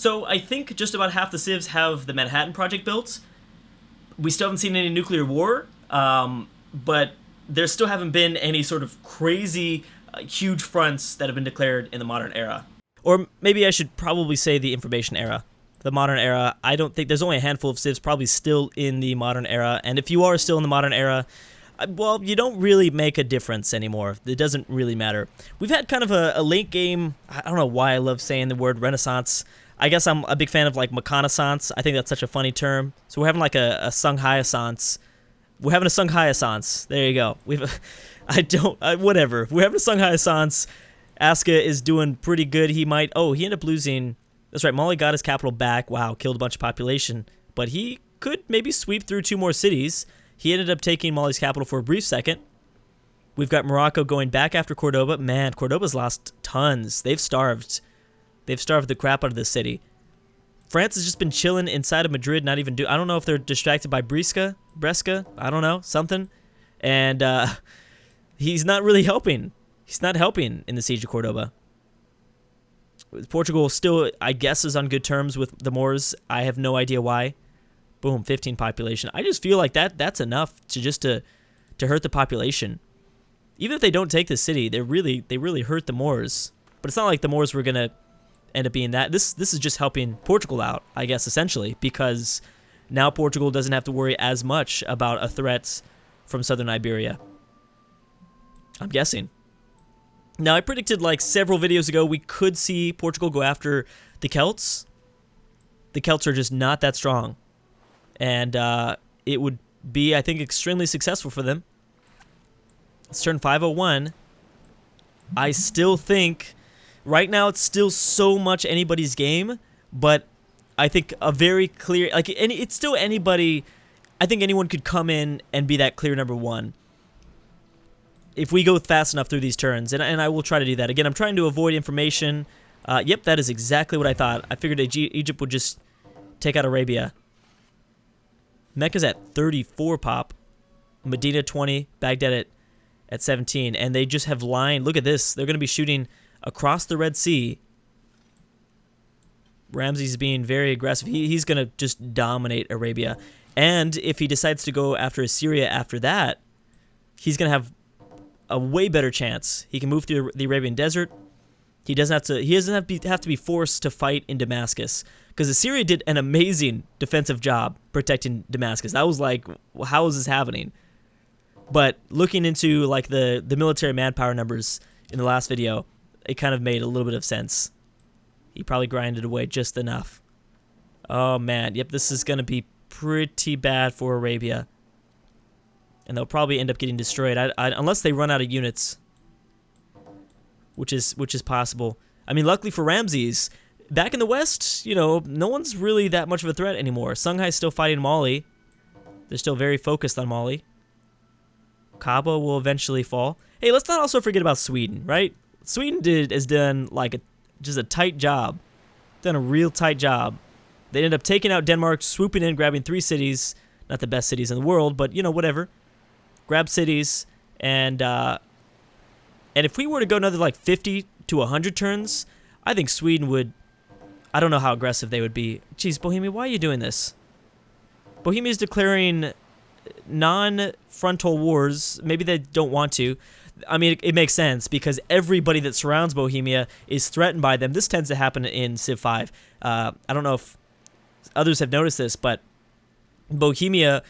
So I think just about half the civs have the Manhattan Project built. We still haven't seen any nuclear war, but there still haven't been any sort of crazy, huge fronts that have been declared in the modern era. Or maybe I should probably say the information era. The modern era, I don't think, there's only a handful of civs probably still in the modern era, and if you are still in the modern era, well, you don't really make a difference anymore. It doesn't really matter. We've had kind of a late game, I don't know why I love saying the word renaissance. I guess I'm a big fan of like reconnaissance. I think that's such a funny term. So we're having like a Shanghai-assance. We're having a Shanghai-assance. There you go. Whatever. We're having a Shanghai-assance. Asuka is doing pretty good. He ended up losing. That's right, Mali got his capital back. Wow, killed a bunch of population. But he could maybe sweep through 2 more cities. He ended up taking Mali's capital for a brief second. We've got Morocco going back after Cordoba. Man, Cordoba's lost tons. They've starved. They've starved the crap out of this city. France has just been chilling inside of Madrid, not even I don't know if they're distracted by Bresca. I don't know, something. And he's not really helping. He's not helping in the siege of Cordoba. Portugal still, I guess, is on good terms with the Moors. I have no idea why. Boom, 15 population. I just feel like that's enough to hurt the population. Even if they don't take the city, they really hurt the Moors. But it's not like the Moors were gonna end up being that. This is just helping Portugal out, I guess, essentially, because now Portugal doesn't have to worry as much about a threat from southern Iberia. I'm guessing. Now, I predicted like several videos ago we could see Portugal go after the Celts. The Celts are just not that strong. And it would be, I think, extremely successful for them. It's turn 501. I still think, right now it's still so much anybody's game, but I think a very clear, it's still anybody, I think anyone could come in and be that clear number 1. If we go fast enough through these turns, and I will try to do that. Again, I'm trying to avoid information. Yep, that is exactly what I thought. I figured Egypt would just take out Arabia. Mecca's at 34 pop. Medina 20. Baghdad at 17. And they just have line. Look at this. They're going to be shooting across the Red Sea. Ramses being very aggressive. He's going to just dominate Arabia. And if he decides to go after Assyria after that, he's going to have a way better chance. He can move through the Arabian Desert. He doesn't have to be forced to fight in Damascus, because Assyria did an amazing defensive job protecting Damascus. That was like, how is this happening? But looking into like the military manpower numbers in the last video, it kind of made a little bit of sense. He probably grinded away just enough. Oh man, yep, this is gonna be pretty bad for Arabia. And they'll probably end up getting destroyed, unless they run out of units, which is possible. I mean, luckily for Ramses, back in the West, no one's really that much of a threat anymore. Songhai's still fighting Mali. They're still very focused on Mali. Kaaba will eventually fall. Hey, let's not also forget about Sweden, right? Sweden has done like just a tight job. Done a real tight job. They ended up taking out Denmark, swooping in, grabbing 3 cities. Not the best cities in the world, but whatever. Grab cities, and if we were to go another like 50 to 100 turns, I think Sweden would. I don't know how aggressive they would be. Jeez, Bohemia, why are you doing this? Bohemia is declaring non-frontal wars. Maybe they don't want to. I mean, it makes sense because everybody that surrounds Bohemia is threatened by them. This tends to happen in Civ 5. I don't know if others have noticed this, but Bohemia,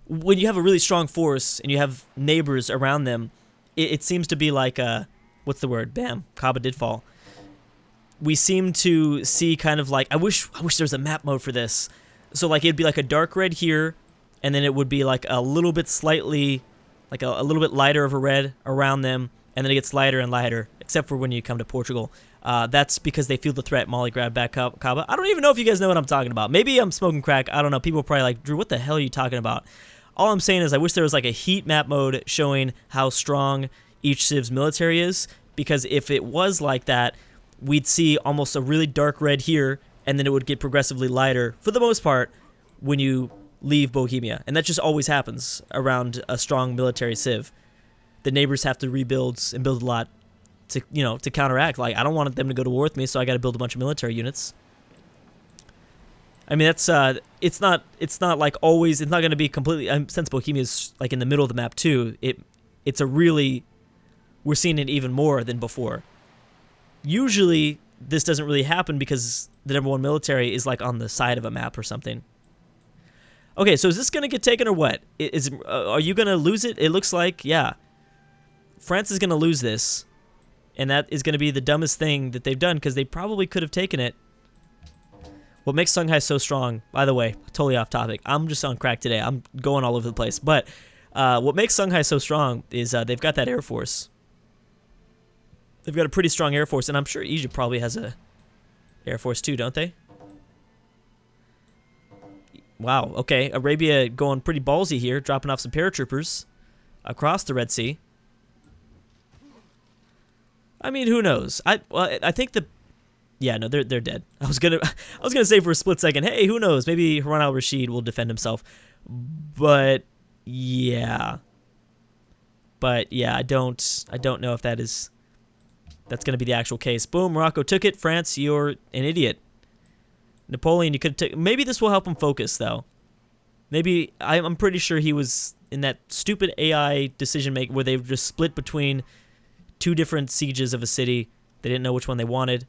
when you have a really strong force and you have neighbors around them, it seems to be like what's the word? Bam, Kaaba did fall. We seem to see kind of like, I wish there was a map mode for this. So like it'd be like a dark red here, and then it would be like a little bit slightly, like a little bit lighter of a red around them, and then it gets lighter and lighter, except for when you come to Portugal. That's because they feel the threat. Mali grabbed back Kaaba. I don't even know if you guys know what I'm talking about. Maybe I'm smoking crack. I don't know. People are probably like, Drew, what the hell are you talking about? All I'm saying is I wish there was like a heat map mode showing how strong each Civ's military is, because if it was like that, we'd see almost a really dark red here, and then it would get progressively lighter, for the most part, when you leave Bohemia. And that just always happens around a strong military Civ. The neighbors have to rebuild and build a lot to counteract. Like, I don't want them to go to war with me, so I got to build a bunch of military units. I mean, that's it's not like always. It's not going to be completely. Since Bohemia's like in the middle of the map too. It's a really, we're seeing it even more than before. Usually, this doesn't really happen because the #1 military is like on the side of a map or something. Okay, so is this going to get taken or what? Are you going to lose it? It looks like, yeah. France is going to lose this, and that is going to be the dumbest thing that they've done because they probably could have taken it. What makes Songhai so strong, by the way, totally off topic. I'm just on crack today. I'm going all over the place. But what makes Songhai so strong is they've got that Air Force. They've got a pretty strong Air Force, and I'm sure Egypt probably has a Air Force too, don't they? Wow, okay. Arabia going pretty ballsy here, dropping off some paratroopers across the Red Sea. I mean, who knows? I think the... Yeah, no, they're dead. I was gonna say for a split second, hey, who knows? Maybe Harun al-Rashid will defend himself. But yeah. I don't know if that's gonna be the actual case. Boom, Morocco took it. France, you're an idiot. Napoleon, you could take. Maybe this will help him focus, though. Maybe I'm pretty sure he was in that stupid AI decision making where they were just split between two different sieges of a city. They didn't know which one they wanted.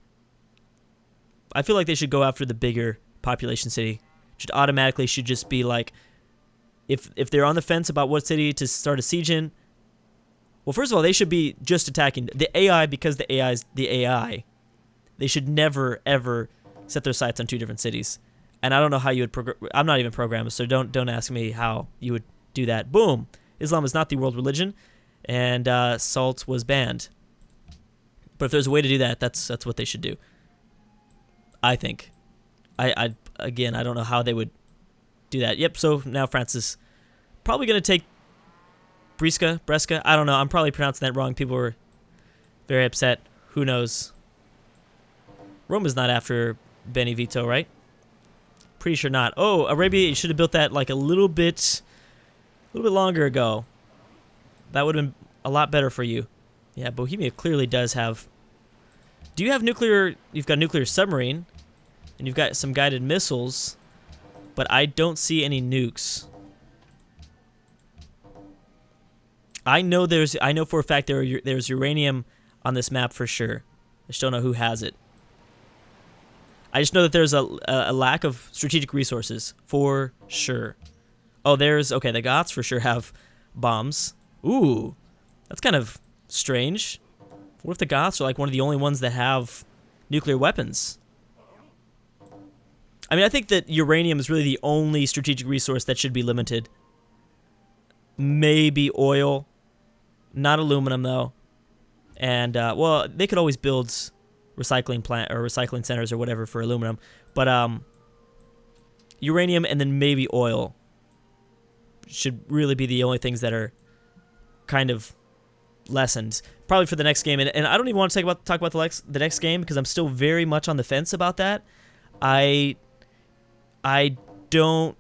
I feel like they should go after the bigger population city. Should automatically just be like, if they're on the fence about what city to start a siege in. Well, first of all, they should be just attacking the AI because the AI is the AI. They should never ever set their sights on two different cities. And I don't know how you would I'm not even programmed, so don't ask me how you would do that. Boom. Islam is not the world religion, and salt was banned. But if there's a way to do that, that's what they should do. I think. Again, I don't know how they would do that. Yep, so now France is probably going to take Bresca. I don't know. I'm probably pronouncing that wrong. People were very upset. Who knows? Rome is not after Beni Vito, right? Pretty sure not. Oh, Arabia, you should have built that like a little bit longer ago. That would have been a lot better for you. Yeah, Bohemia clearly does have... Do you have nuclear... You've got nuclear submarine, and you've got some guided missiles, but I don't see any nukes. I know for a fact there's uranium on this map for sure. I just don't know who has it. I just know that there's a lack of strategic resources for sure. Oh, okay, the Goths for sure have bombs. Ooh, that's kind of strange. What if the Goths are like one of the only ones that have nuclear weapons? I mean, I think that uranium is really the only strategic resource that should be limited. Maybe oil, not aluminum though. And well, they could always build recycling plant or recycling centers or whatever for aluminum, but uranium and then maybe oil should really be the only things that are kind of lessened probably for the next game. And I don't even want to talk about the next game because I'm still very much on the fence about that. I don't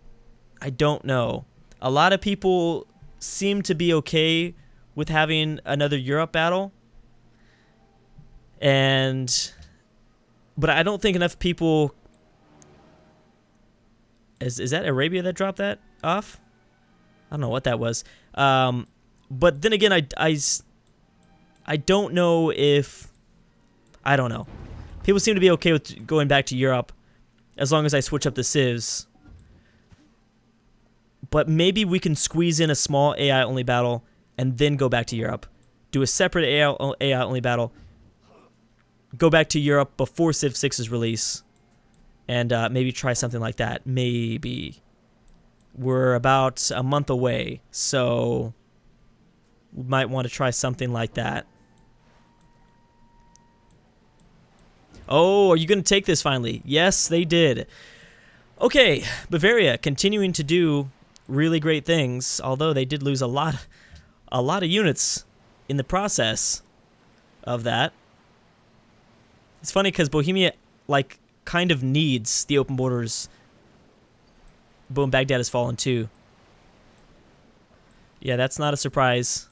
know. A lot of people seem to be okay with having another Europe battle. But I don't think enough people... Is that Arabia that dropped that off? I don't know what that was. But then again, I don't know if... I don't know. People seem to be okay with going back to Europe as long as I switch up the civs. But maybe we can squeeze in a small AI-only battle and then go back to Europe. Do a separate AI-only battle. Go back to Europe before Civ 6's release. And maybe try something like that. Maybe. We're about a month away. So we might want to try something like that. Oh, are you going to take this finally? Yes, they did. Okay, Bavaria continuing to do really great things, although they did lose a lot of units in the process of that. It's funny because Bohemia, like, kind of needs the open borders. Boom, Baghdad has fallen too. Yeah, that's not a surprise.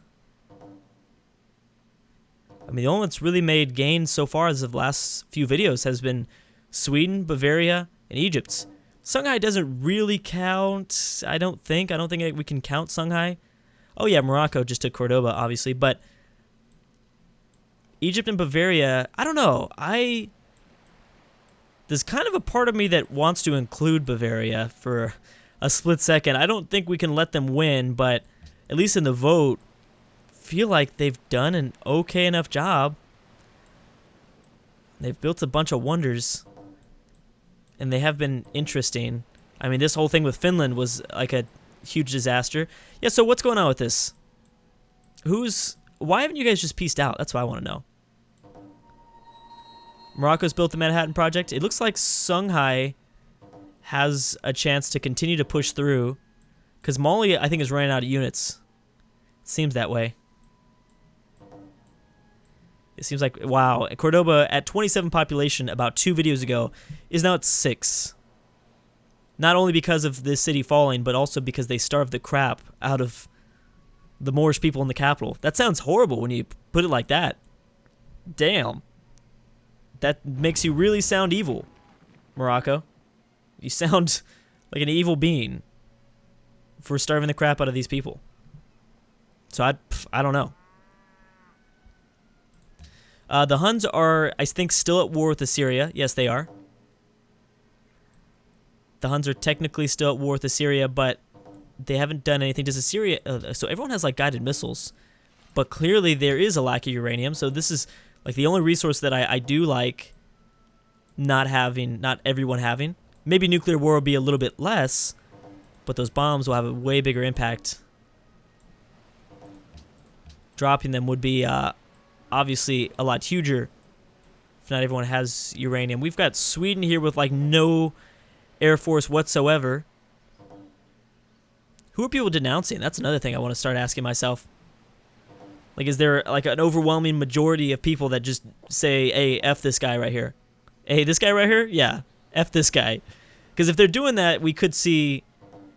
I mean, the only one that's really made gains so far as of the last few videos has been Sweden, Bavaria, and Egypt. Songhai doesn't really count, I don't think. I don't think we can count Songhai. Oh yeah, Morocco just took Cordoba, obviously. But Egypt and Bavaria, I don't know. There's kind of a part of me that wants to include Bavaria for a split second. I don't think we can let them win, but at least in the vote, feel like they've done an okay enough job. They've built a bunch of wonders, and they have been interesting. I mean, this whole thing with Finland was like a huge disaster. Yeah, so what's going on with this? Why haven't you guys just pieced out? That's what I want to know. Morocco's built the Manhattan Project. It looks like Songhai has a chance to continue to push through, because Mali, I think, is running out of units. It seems that way. It seems like, wow, Cordoba at 27 population about 2 videos ago is now at 6. Not only because of this city falling, but also because they starved the crap out of the Moorish people in the capital. That sounds horrible when you put it like that. Damn. That makes you really sound evil, Morocco. You sound like an evil being for starving the crap out of these people. So I don't know. The Huns are, I think, still at war with Assyria. Yes, they are. The Huns are technically still at war with Assyria, but they haven't done anything. Does Assyria... so everyone has, like, guided missiles. But clearly there is a lack of uranium, so this is, like, the only resource that I do like not everyone having. Maybe nuclear war will be a little bit less, but those bombs will have a way bigger impact. Dropping them would be... obviously a lot huger if not everyone has uranium. We've got Sweden here with like no air force whatsoever. Who are people denouncing? That's another thing I want to start asking myself. Like, is there like an overwhelming majority of people that just say, hey, F this guy right here? Hey, this guy right here? Yeah, F this guy. Because if they're doing that, we could see,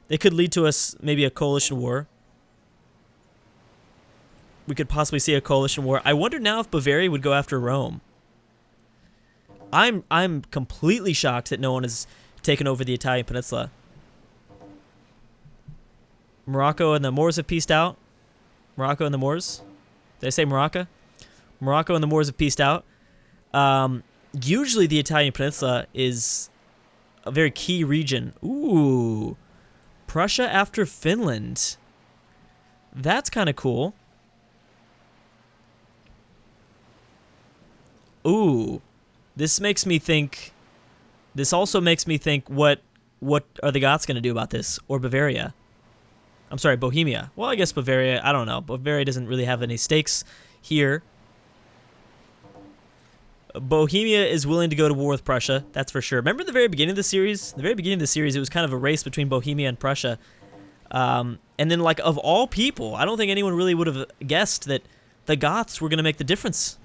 they could lead to us maybe a coalition war. We could possibly see a coalition war. I wonder now if Bavaria would go after Rome. I'm completely shocked that no one has taken over the Italian peninsula. Morocco and the Moors have peaced out. Morocco and the Moors. Did I say Morocco? Morocco and the Moors have peaced out. Usually the Italian peninsula is a very key region. Ooh. Prussia after Finland. That's kind of cool. Ooh. This makes me think... This also makes me think, what are the Goths going to do about this? Or Bavaria? I'm sorry, Bohemia. Well, I guess Bavaria, I don't know. Bavaria doesn't really have any stakes here. Bohemia is willing to go to war with Prussia, that's for sure. Remember the very beginning of the series? The very beginning of the series, it was kind of a race between Bohemia and Prussia. And then, like, of all people, I don't think anyone really would have guessed that the Goths were going to make the difference.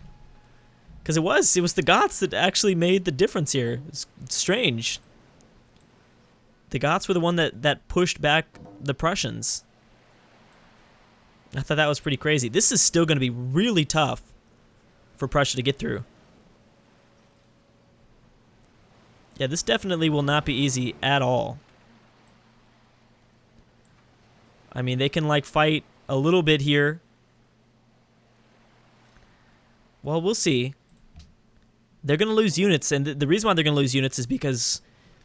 Because it was the Goths that actually made the difference here. It's strange. The Goths were the one that pushed back the Prussians. I thought that was pretty crazy. This is still going to be really tough for Prussia to get through. Yeah, this definitely will not be easy at all. I mean, they can, like, fight a little bit here. Well, we'll see. They're going to lose units, and the reason why they're going to lose units is because,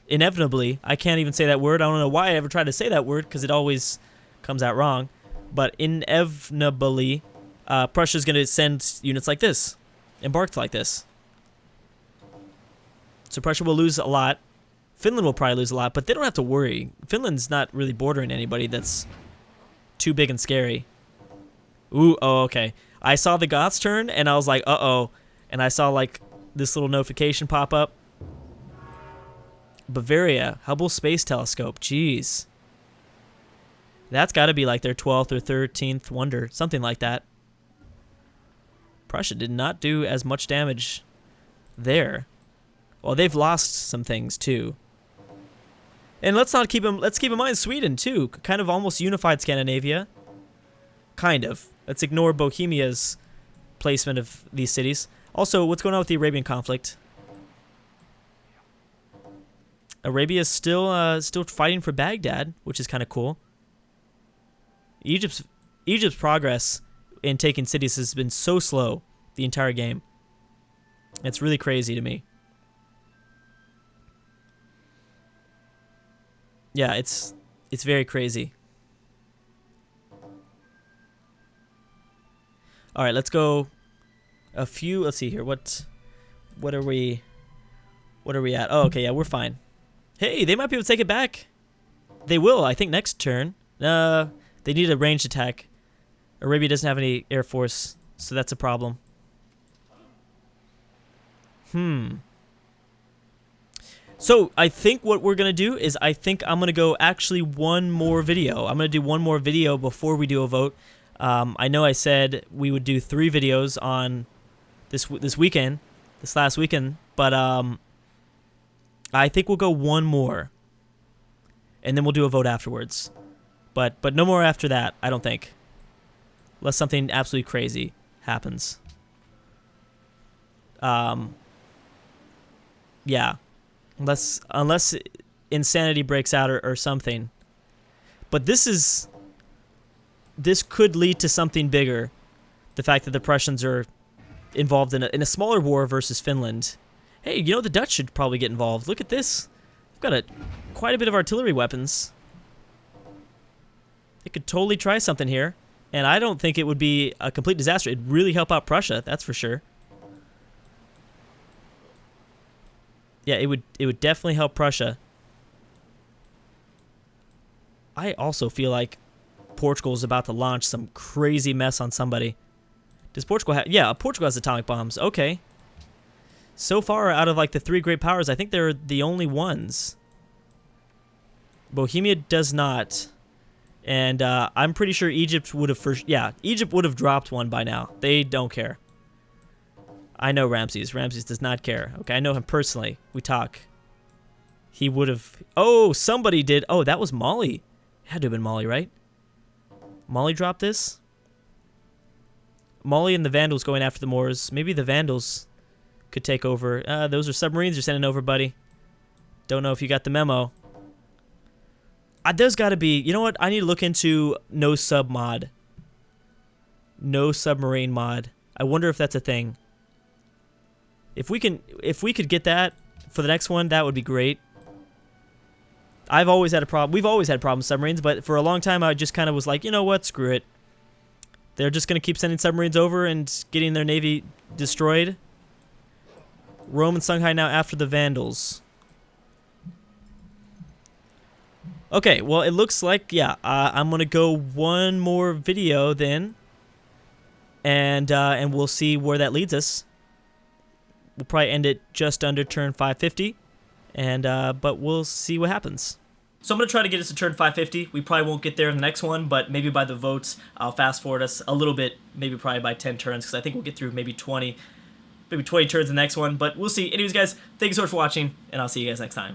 inevitably, I can't even say that word. I don't know why I ever tried to say that word, because it always comes out wrong. But inevitably, Prussia's going to send units like this, embarked like this. So Prussia will lose a lot. Finland will probably lose a lot, but they don't have to worry. Finland's not really bordering anybody that's too big and scary. Ooh, oh, okay. I saw the Goths turn, and I was like, uh-oh. And I saw, like, this little notification pop up. Bavaria, Hubble Space Telescope. Jeez. That's got to be like their 12th or 13th wonder. Something like that. Prussia did not do as much damage there. Well, they've lost some things, too. And let's keep in mind Sweden, too. Kind of almost unified Scandinavia. Kind of. Let's ignore Bohemia's placement of these cities. Also, what's going on with the Arabian conflict? Arabia's still fighting for Baghdad, which is kind of cool. Egypt's progress in taking cities has been so slow the entire game. It's really crazy to me. Yeah, it's very crazy. All right, let's go a few. Let's see here. What are we at? Oh, okay, yeah, we're fine. Hey, they might be able to take it back. They will, I think, next turn. They need a ranged attack. Arabia doesn't have any air force, so that's a problem. So I think what we're going to do is I think I'm going to go actually one more video. I'm going to do one more video before we do a vote. I know I said we would do 3 videos on this weekend, this last weekend, but I think we'll go one more, and then we'll do a vote afterwards. But no more after that, I don't think, unless something absolutely crazy happens. Yeah, unless insanity breaks out or something. But this could lead to something bigger. The fact that the Prussians are involved in a smaller war versus Finland. Hey, you know, the Dutch should probably get involved. Look at this. We've got quite a bit of artillery weapons. They could totally try something here. And I don't think it would be a complete disaster. It'd really help out Prussia, that's for sure. Yeah, it would definitely help Prussia. I also feel like Portugal is about to launch some crazy mess on somebody. Does Portugal have... Yeah, Portugal has atomic bombs. Okay. So far, out of like the 3 great powers, I think they're the only ones. Bohemia does not. And I'm pretty sure Egypt would have first... Yeah, Egypt would have dropped one by now. They don't care. I know Ramses. Ramses does not care. Okay, I know him personally. We talk. He would have... Oh, somebody did. Oh, that was Mali. It had to have been Mali, right? Mali dropped this? Mali and the Vandals going after the Moors. Maybe the Vandals could take over. Those are submarines you're sending over, buddy. Don't know if you got the memo. There's got to be... You know what? I need to look into no sub mod. No submarine mod. I wonder if that's a thing. If we could get that for the next one, that would be great. I've always had a problem. We've always had problems with submarines, but for a long time I just kind of was like, you know what, screw it. They're just going to keep sending submarines over and getting their navy destroyed. Rome and Songhai now after the Vandals. Okay, well, it looks like, yeah, I'm going to go one more video then. And we'll see where that leads us. We'll probably end it just under turn 550, but we'll see what happens. So I'm going to try to get us to turn 550. We probably won't get there in the next one, but maybe by the votes, I'll fast forward us a little bit, maybe probably by 10 turns, because I think we'll get through maybe 20 turns in the next one, but we'll see. Anyways, guys, thank you so much for watching, and I'll see you guys next time.